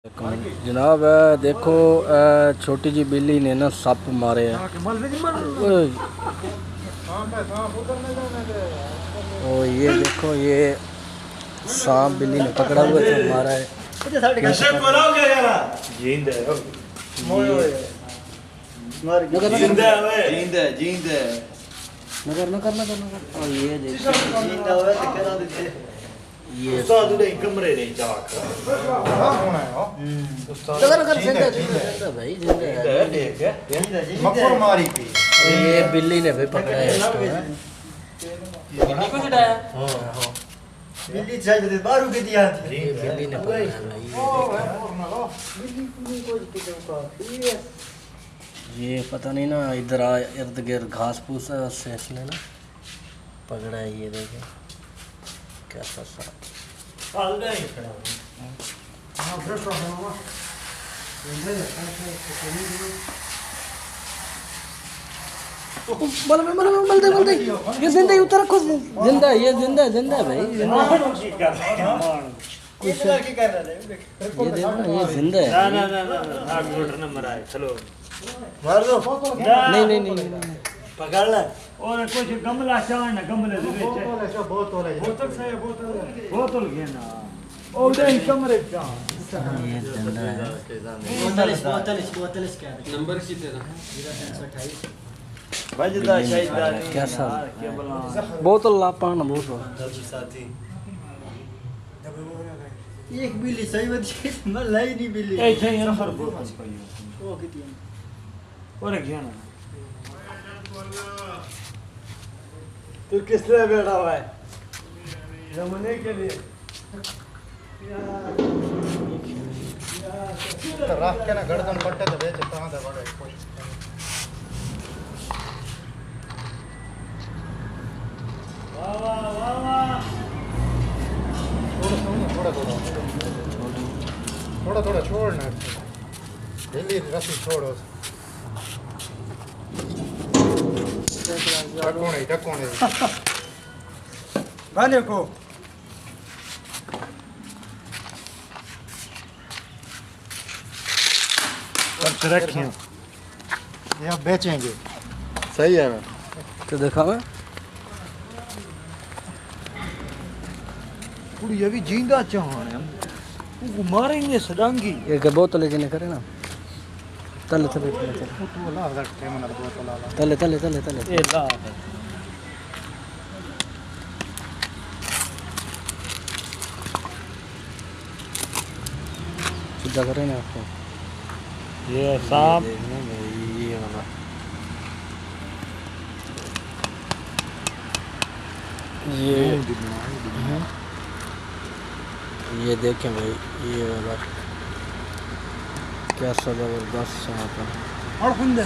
जनाब देखो छोटी जी बिल्ली ने ना सप मारे हैं। और ये देखो ये सांप बिल्ली ने पकड़ा हुआ था मारा है। और ये देखो ये कमरे नहीं भाई मारी थी ये बिल्ली ने भी पकड़ा है इसको। बिल्ली को छुड़ाया बिल्ली चाहिए बारू के दिया थी बिल्ली ने पकड़ा है भाई। ये पता नहीं ना इधर इर्द गिर्द घास फूस है उससे इसने ना पकड़ा है। ये देखे कैसा सा बोलते ये जिंदा ही उतर रखो जिंदा ये जिंदा भाई जिंदा ये देखो ये जिंदा है। चलो मार दो नहीं पकड़ ले और कुछ गमला चाण गमले दे विच बोतल से बोतल घेना ओदे कमरे चा ये जिंदा है। बोतल क्या नंबर की तेरा 328 बजदा शायद कैसा बोतल ला पान बोतल साथी एक बिल्ली सही बची मैं लाई नहीं बिल्ली ए छै नंबर बोतल वो कितनी और घेना तू किस तरह बैठा हुआ है जमने के लिए रख के ना गर्दन पट्टे तो बेच कहां था बड़े वाह वाह वाह वाह थोड़ा छोड़ना जल्दी रस्सी छोड़ो टकोने गाने को रखिए ये अब बेचेंगे सही है ना तो देखा मैं पूरी ये भी जिंदा चाहन है उनको मारेंगे सडांगी ये के बोतल लेके करे ना तले तो ला रखते मन बोतल वाला तले ए ला सीधा करे ना आपको ये सांप देखना भाई ये वाला ये देखें भाई ये वाला कैसा जबरदस्त सांप है। और खुंदे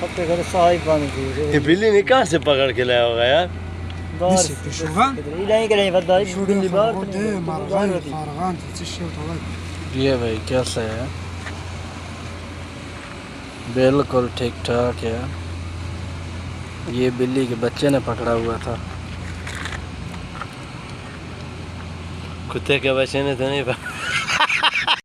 खत्ते कर साई पानी की ये बिल्ली ने कहाँ से पकड़ के लाया होगा यार। ये भाई कैसा है बिल्कुल ठीक ठाक है। ये बिल्ली के बच्चे ने पकड़ा हुआ था। कुत्ते के बच्चे ने तो नहीं